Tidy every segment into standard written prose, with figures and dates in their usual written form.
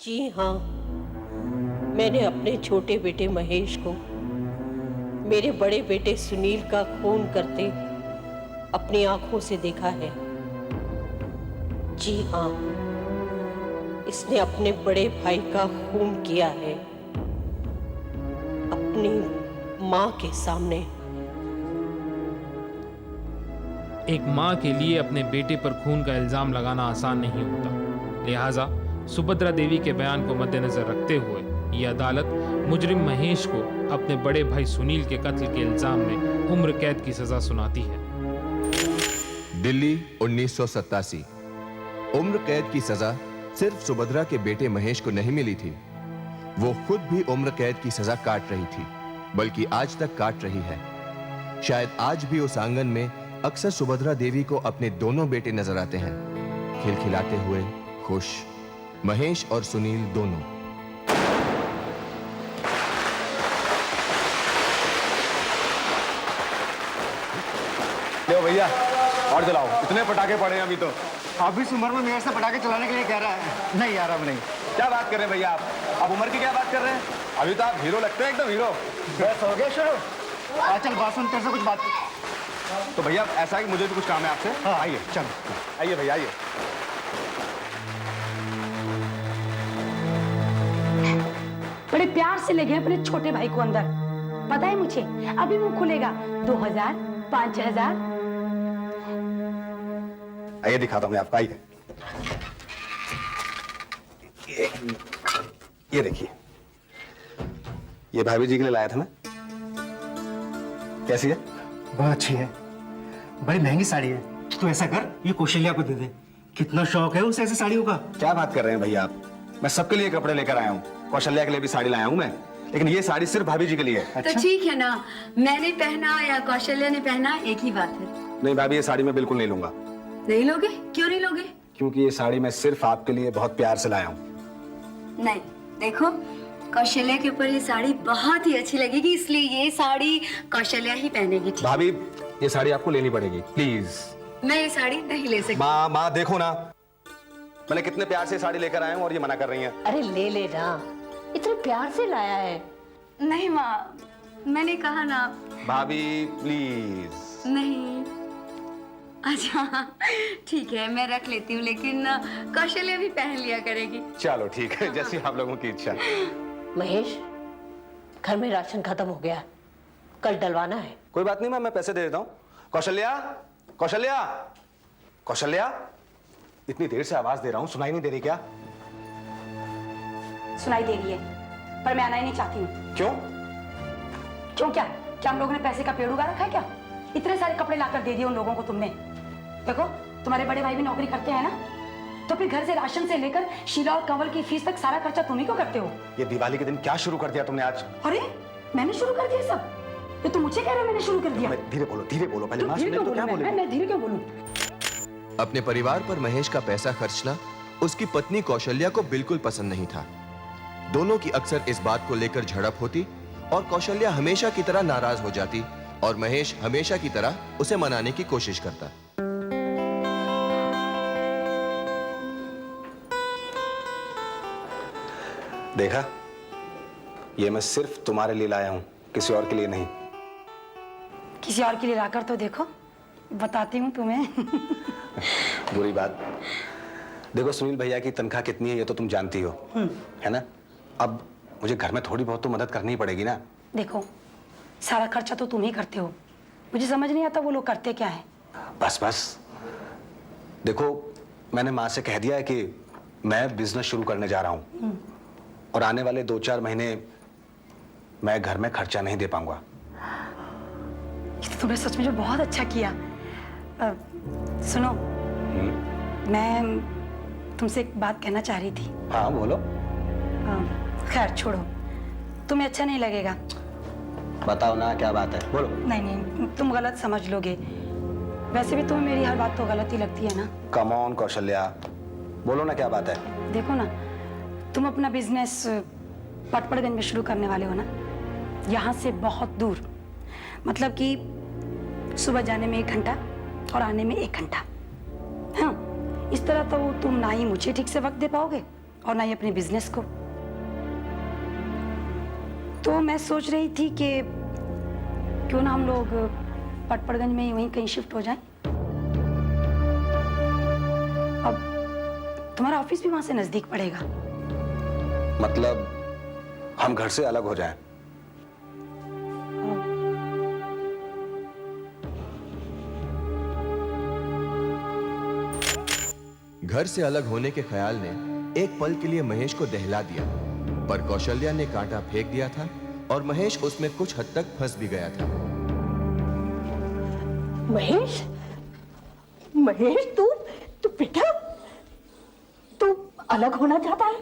जी हाँ, मैंने अपने छोटे बेटे महेश को मेरे बड़े बेटे सुनील का खून करते अपनी आंखों से देखा है। जी हाँ, इसने अपने बड़े भाई का खून किया है अपनी माँ के सामने। एक माँ के लिए अपने बेटे पर खून का इल्जाम लगाना आसान नहीं होता। लिहाजा सुभद्रा देवी के बयान को मद्देनजर रखते हुए ये अदालत मुजरिम महेश को अपने बड़े भाई सुनील के कत्ल के इल्जाम में उम्र कैद की सजा सुनाती है। दिल्ली 1987। उम्र कैद की सजा सिर्फ सुभद्रा के बेटे महेश को नहीं मिली थी, वो खुद भी उम्र कैद की सजा काट रही थी, बल्कि आज तक काट रही है। शायद आज भी उस आंगन में अक्सर सुभद्रा देवी को अपने दोनों बेटे नजर आते हैं, खिलखिलाते हुए खुश, महेश और सुनील दोनों। लो भैया और जलाओ, इतने पटाखे पड़े हैं अभी तो। आप इस उम्र में मेरे से पटाखे चलाने के लिए कह रहा है? नहीं यार, अब नहीं। क्या बात कर रहे हैं भैया आप उम्र की क्या बात कर रहे हैं? अभी तो आप हीरो लगते हैं, एकदम हीरो। बस हो गया शुरू। चल बात सुन, तेरे से कुछ बात। तो भैया ऐसा है कि मुझे भी कुछ काम है आपसे। हाँ। आइए चल, आइए भैया आइए। बड़े प्यार से ले गए अपने छोटे भाई को अंदर। पता है मुझे, अभी मुंह खुलेगा 2000, 5000। आइए दिखाता हूँ मैं आपको, आइए। ये देखिए, ये भाभी जी के लिए लाया था मैं। कैसी है? बहुत अच्छी है, बड़ी महंगी साड़ी है। तू ऐसा कर, ये कौशल्या को दे दे। कितना शौक है उसे ऐसी साड़ियों का। क्या बात कर रहे हैं भैया आप? मैं सबके लिए कपड़े लेकर आया हूँ, कौशल्या के लिए भी साड़ी लाया हूँ मैं, लेकिन ये साड़ी सिर्फ भाभी जी के लिए है। तो ठीक है ना, मैंने पहना या कौशल्या ने पहना, एक ही बात है। नहीं भाभी, ये साड़ी मैं बिल्कुल नहीं लूंगा। नहीं लोगे? क्यों नहीं लोगे? क्योंकि ये साड़ी मैं सिर्फ आपके लिए बहुत प्यार से लाया हूँ। नहीं, देखो कौशल्या के ऊपर ये साड़ी बहुत ही अच्छी लगेगी, इसलिए ये साड़ी कौशल्या ही पहनेगी। ठीक? भाभी ये साड़ी आपको लेनी पड़ेगी, प्लीज। मैं ये साड़ी नहीं ले सकती। माँ देखो ना, मैंने कितने प्यार से साड़ी लेकर आया हूँ और ये मना कर रही हैं। अरे ले ले ना, इतने प्यार से लाया है। नहीं माँ, मैंने कहा ना। भाभी प्लीज। नहीं, अच्छा ठीक है, मैं रख लेती हूँ, लेकिन कौशल्या भी पहन लिया करेगी। चलो ठीक है, जैसी आप लोगों की इच्छा। महेश, घर में राशन खत्म हो गया, कल डलवाना है। कोई बात नहीं मैं पैसे दे देता हूँ। कौशल्या, कौशल्या, कौशल्या, इतनी देर से आवाज दे रहा हूँ, सुनाई नहीं दे रही क्या? सुनाई दे रही है, पर मैं आना ही नहीं चाहती हूँ। क्यों? क्यों क्या? क्या हम लोगों ने पैसे का पेड़ उगा रखा है क्या? इतने सारे कपड़े लाकर दे दिए उन लोगों को तुमने। देखो, तुम्हारे बड़े भाई भी नौकरी करते हैं ना, तो फिर घर से राशन से लेकर शीला और कंवल की फीस तक सारा खर्चा तुम ही को करते हो। ये दिवाली के दिन क्या शुरू कर दिया तुमने आज? अरे मैंने शुरू कर दिया सब? ये तुम मुझे कह रहे हो मैंने शुरू कर दिया? धीरे बोलो पहले। धीरे क्यों बोलूं? मैं धीरे क्यों बोलूं? अपने परिवार पर महेश का पैसा खर्चना उसकी पत्नी कौशल्या को बिल्कुल पसंद नहीं था। दोनों की अक्सर इस बात को लेकर झड़प होती और कौशल्या हमेशा की तरह नाराज हो जाती और महेश हमेशा की तरह उसे मनाने की कोशिश करता। देखा, ये मैं सिर्फ तुम्हारे लिए लाया हूं, किसी और के लिए नहीं। किसी और के लिए लाकर तो देखो, बताती हूँ तुम्हें। बुरी बात। देखो सुनील भैया की तनख्वाह कितनी है ये तो तुम जानती हो, है ना? अब मुझे घर में थोड़ी बहुत तो मदद करनी ही पड़ेगी ना। देखो, सारा खर्चा तो तुम ही करते हो, मुझे समझ नहीं आता वो लोग करते क्या है। बस देखो, मैंने माँ से कह दिया है कि मैं बिजनेस शुरू करने जा रहा हूँ और आने वाले 2-4 महीने मैं घर में खर्चा नहीं दे पाऊंगा। ये तो तुमने सच में जो बहुत अच्छा किया। सुनो, मैं तुमसे एक बात कहना चाह रही थी। हाँ बोलो। खैर छोड़ो, तुम्हें अच्छा नहीं लगेगा। बताओ ना, क्या बात है, बोलो। नहीं, तुम गलत समझ लोगे। वैसे भी तुम्हें मेरी हर बात तो गलत ही लगती है ना। कम ऑन कौशल्या, बोलो ना क्या बात है। देखो ना, तुम अपना बिजनेस पटपड़गंज में शुरू करने वाले हो ना, यहाँ से बहुत दूर, मतलब कि सुबह जाने में 1 घंटा और आने में 1 घंटा। हाँ, इस तरह तो तुम ना ही मुझे ठीक से वक्त दे पाओगे और ना ही अपने बिजनेस को। तो मैं सोच रही थी कि क्यों ना हम लोग पटपड़गंज में ही वहीं कहीं शिफ्ट हो जाएं। अब तुम्हारा ऑफिस भी वहां से नजदीक पड़ेगा। मतलब हम घर से अलग हो जाएं। घर से अलग होने के ख्याल ने एक पल के लिए महेश को दहला दिया, पर कौशल्या ने कांटा फेंक दिया था और महेश उसमें कुछ हद तक फंस भी गया था। महेश, महेश तू बेटा, तू अलग होना चाहता है,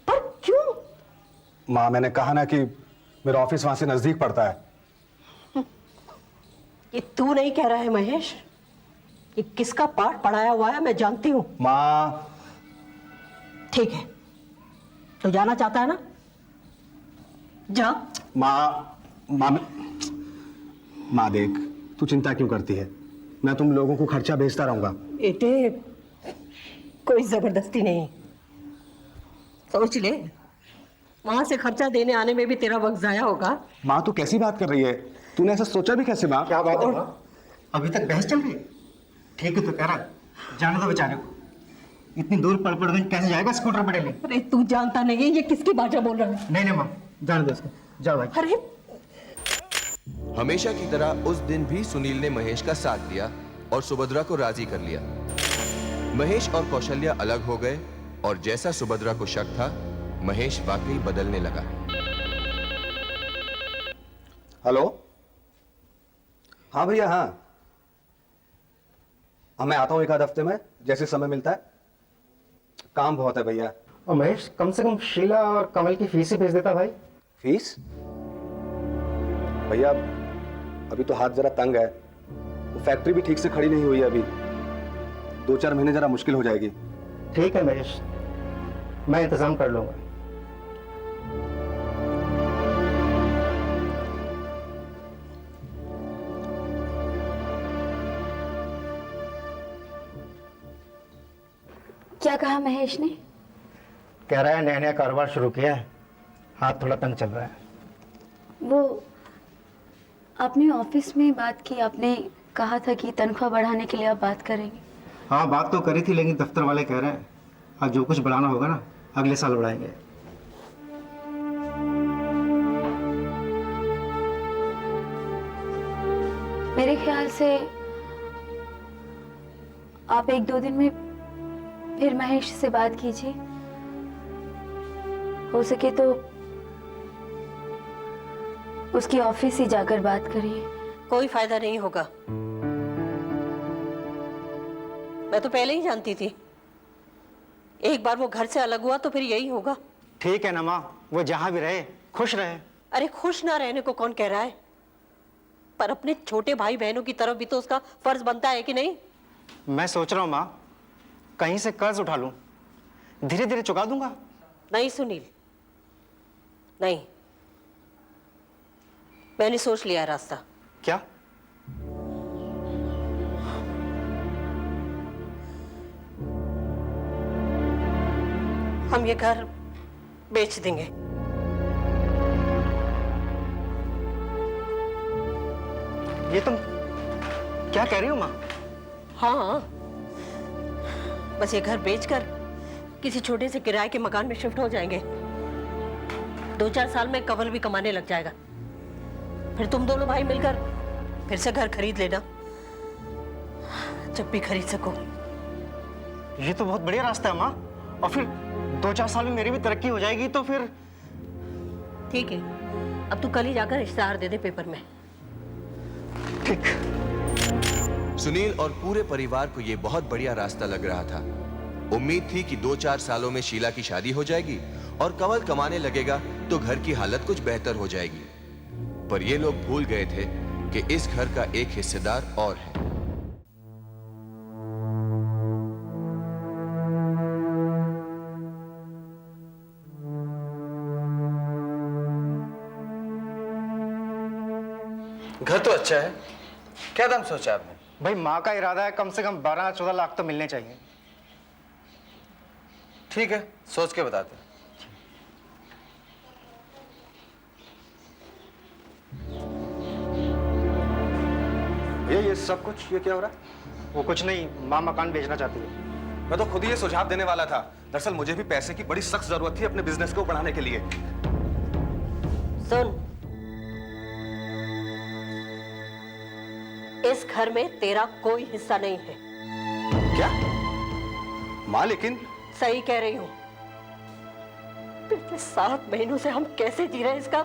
पर क्यों? माँ, मैंने कहा ना कि मेरा ऑफिस वहां से नजदीक पड़ता है। ये तू नहीं कह रहा है महेश, ये किसका पाठ पढ़ाया हुआ है मैं जानती हूँ। माँ, ठीक है, तो जाना चाहता है ना, जा। माँ देख, तू चिंता क्यों करती है? मैं तुम लोगों को खर्चा भेजता रहूंगा। बेटे, कोई जबरदस्ती नहीं, सोच ले, वहां से खर्चा देने आने में भी तेरा वक्त जाया होगा। माँ, तू कैसी बात कर रही है? तूने ऐसा सोचा भी कैसे माँ? क्या बात है माँ? अभी तक बहस चल रही है? ठीक है तो कह रहा, जाने दो बेचारे को। इतनी दूर पड़पड़गंज कैसे जाएगा स्कूटर पे डेली? अरे तू जानता नहीं ये किसकी भाषा बोल रहा है। नहीं माँ, जाने दो इसको, जाओ भाई। अरे हमेशा की तरह उस दिन भी सुनील ने महेश का साथ दिया और सुभद्रा को राजी कर लिया। महेश और कौशल्या अलग हो गए और जैसा सुभद्रा को शक था, महेश वाकई बदलने लगा। हेलो, हाँ भैया, हाँ मैं आता हूँ एक आध हफ्ते में, जैसे समय मिलता है। काम बहुत है भैया। और महेश, कम से कम शीला और कमल की फीस ही भेज देता भाई। फीस? भैया अभी तो हाथ जरा तंग है, वो फैक्ट्री भी ठीक से खड़ी नहीं हुई है अभी। 2-4 महीने जरा मुश्किल हो जाएगी। ठीक है महेश, मैं इंतजाम कर लूंगा। क्या कहा महेश ने? कह रहा है नया नया कारोबार शुरू किया है, हाथ थोड़ा तंग चल रहा है। वो आपने ऑफिस में बात की, आपने कहा था कि तनख्वाह बढ़ाने के लिए आप बात करेंगे। हाँ, बात तो करी थी, लेकिन दफ्तर वाले कह रहे हैं अब जो कुछ बढ़ाना होगा ना, अगले साल बढ़ाएंगे। मेरे ख्याल से आप 1-2 दिन में फिर महेश से बात कीजिए, हो सके तो उसकी ऑफिस ही जाकर बात करिए। कोई फायदा नहीं होगा, मैं तो पहले ही जानती थी। एक बार वो घर से अलग हुआ तो फिर यही होगा। ठीक है ना माँ, वो जहां भी रहे खुश रहे। अरे खुश ना रहने को कौन कह रहा है, पर अपने छोटे भाई बहनों की तरफ भी तो उसका फर्ज बनता है कि नहीं? मैं सोच रहा हूँ माँ, कहीं से कर्ज उठा लूं, धीरे धीरे चुका दूंगा। नहीं सुनील, नहीं, मैंने सोच लिया रास्ता। क्या? हम ये घर बेच देंगे। ये तुम क्या कह रही हो माँ? हाँ, बस ये घर बेचकर किसी छोटे से किराए के मकान में शिफ्ट हो जाएंगे। 2-4 साल में कवल भी कमाने लग जाएगा, फिर तुम दोनों भाई मिलकर फिर से घर खरीद लेना, जब भी खरीद सको। ये तो बहुत बढ़िया रास्ता है माँ, और फिर 2-4 साल में मेरी भी तरक्की हो जाएगी तो फिर। ठीक है, अब तू कल ही जाकर इश्तेहार दे दे पेपर में। ठीक। सुनील और पूरे परिवार को यह बहुत बढ़िया रास्ता लग रहा था। उम्मीद थी कि 2-4 सालों में शीला की शादी हो जाएगी और कंवल कमाने लगेगा तो घर की हालत कुछ बेहतर हो जाएगी। पर ये लोग भूल गए थे कि इस घर का एक हिस्सेदार और है। घर तो अच्छा है, क्या दाम सोचा आपने? भाई माँ का इरादा है कम से कम 12-14 लाख तो मिलने चाहिए। ठीक है, सोच के बताते हैं। ये सब कुछ ये क्या हो रहा है? वो कुछ नहीं, माँ मकान बेचना चाहती है। मैं तो खुद ही ये सुझाव देने वाला था। दरअसल मुझे भी पैसे की बड़ी सख्त जरूरत थी अपने बिजनेस को बढ़ाने के लिए। सुन, इस घर में तेरा कोई हिस्सा नहीं है। क्या माँ? लेकिन सही कह रही हूं। पिछले 7 महीनों से हम कैसे जी रहे हैं इसका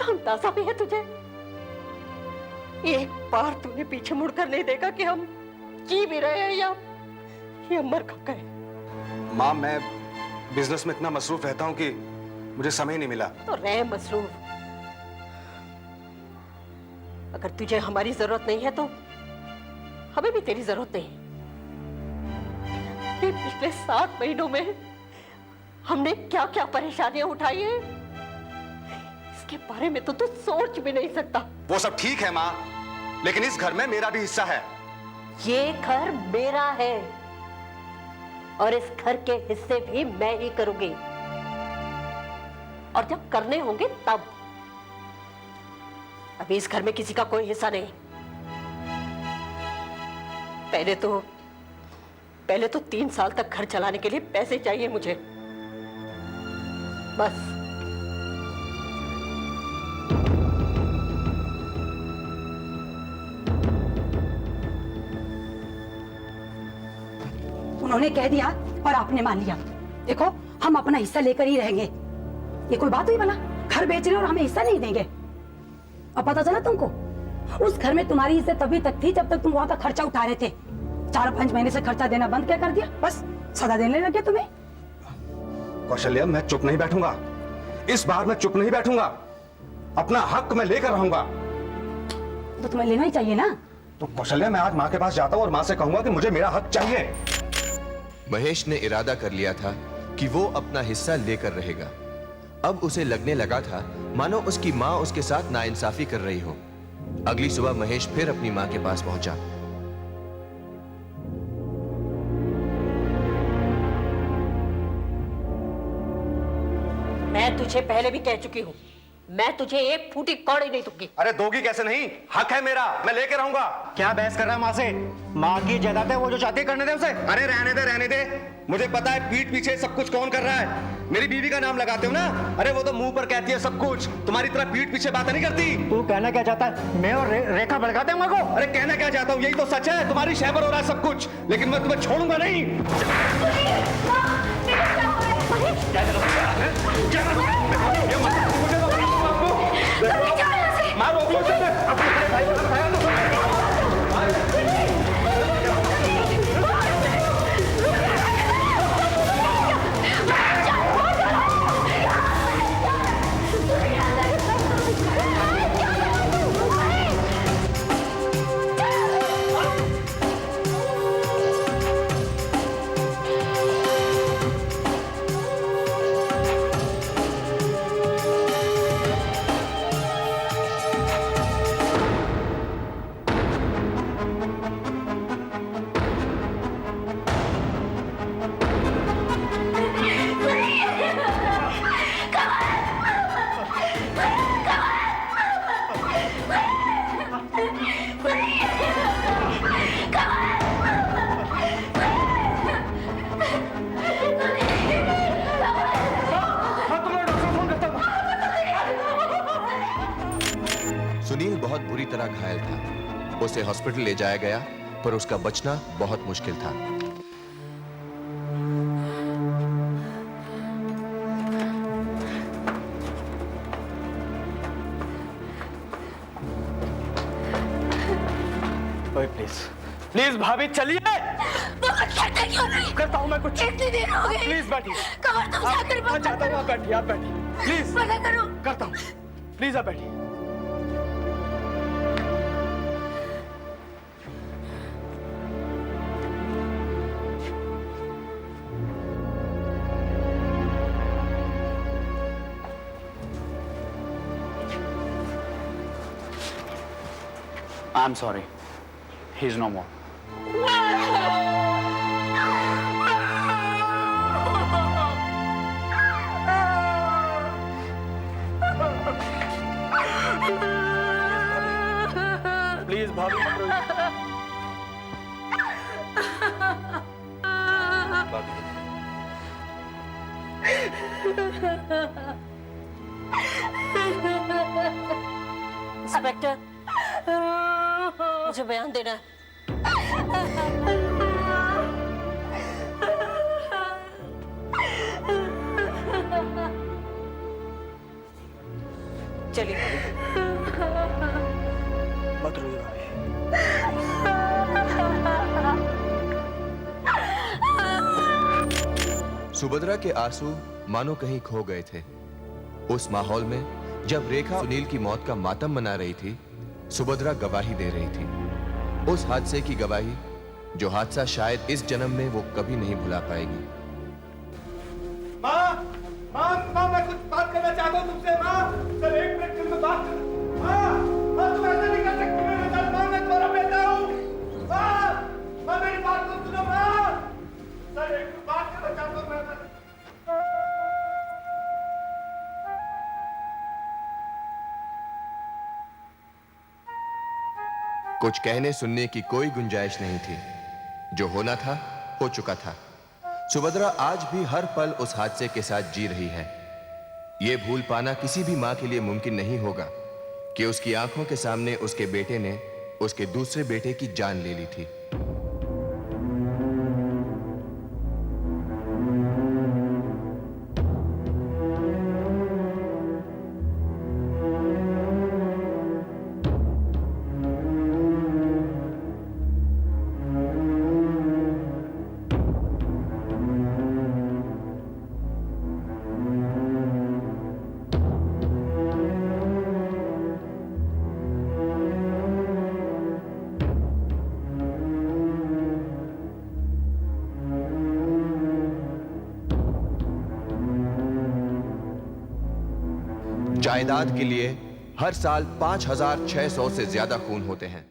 अंदाजा भी है तुझे? एक बार तूने पीछे मुड़कर नहीं देखा कि हम जी भी रहे हैं या मर कब गए? माँ, मैं बिजनेस में इतना मसरूफ रहता हूँ कि मुझे समय नहीं मिला। तो रहे मसरूफ। अगर तुझे हमारी जरूरत नहीं है तो हमें भी तेरी जरूरत नहीं। ये पिछले 7 महीनों में हमने क्या क्या परेशानियां उठाई है, इसके बारे में तो तू सोच भी नहीं सकता। वो सब ठीक है माँ, लेकिन इस घर में मेरा भी हिस्सा है। ये घर मेरा है और इस घर के हिस्से भी मैं ही करूंगी, और जब करने होंगे तब। अभी इस घर में किसी का कोई हिस्सा नहीं। पहले तो 3 साल तक घर चलाने के लिए पैसे चाहिए मुझे, बस। उन्होंने कह दिया और आपने मान लिया। देखो, हम अपना हिस्सा लेकर ही रहेंगे। ये कोई बात हुई भला? घर बेच रहे और हमें हिस्सा नहीं देंगे? अब पता चला तुमको? उस घर में तुम्हारी इज्जत तभी तक थी जब तक तुम वहां का खर्चा उठा रहे थे। 4-5 महीने से खर्चा देना बंद क्या कर दिया? बस सदा देने लगे तुम्हें। कौशल्या, मैं चुप नहीं बैठूंगा। इस बार मैं चुप नहीं बैठूंगा। अपना हक मैं लेकर रहूंगा। तो तुम्हें लेना ही चाहिए ना। तो कौशल्या, मैं आज माँ के पास जाता हूँ और माँ से कहूंगा कि मुझे मेरा हक चाहिए। महेश ने इरादा कर लिया था कि वो अपना हिस्सा लेकर रहेगा। अब उसे लगने लगा था मानो उसकी माँ उसके साथ नाइंसाफी कर रही हो। अगली सुबह महेश फिर अपनी माँ के पास पहुंचा। मैं तुझे पहले भी कह चुकी हूँ, मैं तुझे एक फूटी कौड़ी नहीं दूंगी। अरे दोगी कैसे नहीं? हक है मेरा, मैं लेकर रहूंगा। क्या बहस कर रहा है माँ से? माँ की जायदाद है, वो जो चाहती है करने दे उसे। अरे रहने दे। मुझे पता है पीठ पीछे सब कुछ कौन कर रहा है। मेरी बीवी का नाम लगाते हो ना? अरे वो तो मुंह पर कहती है सब कुछ, तुम्हारी तरह पीठ पीछे बातें नहीं करती। तू कहना क्या चाहता है? मैं और रेखा भड़का दे माँ को? अरे कहना क्या चाहता हूँ यही तो सच है। तुम्हारी शहर हो रहा है सब कुछ, लेकिन मैं तुम्हें छोड़ूंगा नहीं। सुनील बहुत बुरी तरह घायल था। उसे हॉस्पिटल ले जाया गया, पर उसका बचना बहुत मुश्किल था। प्लीज भाभी चलिए। कहते क्यों नहीं? करता हूँ मैं कुछ। इतनी देर हो गई। प्लीज बैठिए। कमर तुम जाकर मैं चाहता हूँ आप बैठिए, आप बैठिए प्लीज। मना करो। करता हूँ, प्लीज आप बैठिए। I'm sorry. He's no more. भाभी मत रोइए। भाभी इंस्पेक्टर, मुझे बयान देना है। चलिए। मत रोइए भाभी। सुभद्रा के आंसू मानो कहीं खो गए थे। उस माहौल में जब रेखा सुनील की मौत का मातम मना रही थी, सुभद्रा गवाही दे रही थी। उस हादसे की गवाही जो हादसा शायद इस जन्म में वो कभी नहीं भुला पाएगी। माँ, माँ, माँ, मैं कुछ बात करना चाहता हूँ तुमसे, माँ। सर, एक मिनट के लिए बात कर। माँ, माँ, तुम ऐसा नहीं कर सकती मेरे साथ। माँ, मैं तुम्हारा बेटा हूँ। माँ, माँ, मेरी बात तो सुनो, माँ। सर, एक मिनट बात करना चाहता हूँ मैं। कुछ कहने सुनने की कोई गुंजाइश नहीं थी। जो होना था हो चुका था। सुभद्रा आज भी हर पल उस हादसे के साथ जी रही है। यह भूल पाना किसी भी मां के लिए मुमकिन नहीं होगा कि उसकी आंखों के सामने उसके बेटे ने उसके दूसरे बेटे की जान ले ली थी। जायदाद के लिए हर साल 5,600 से ज्यादा खून होते हैं।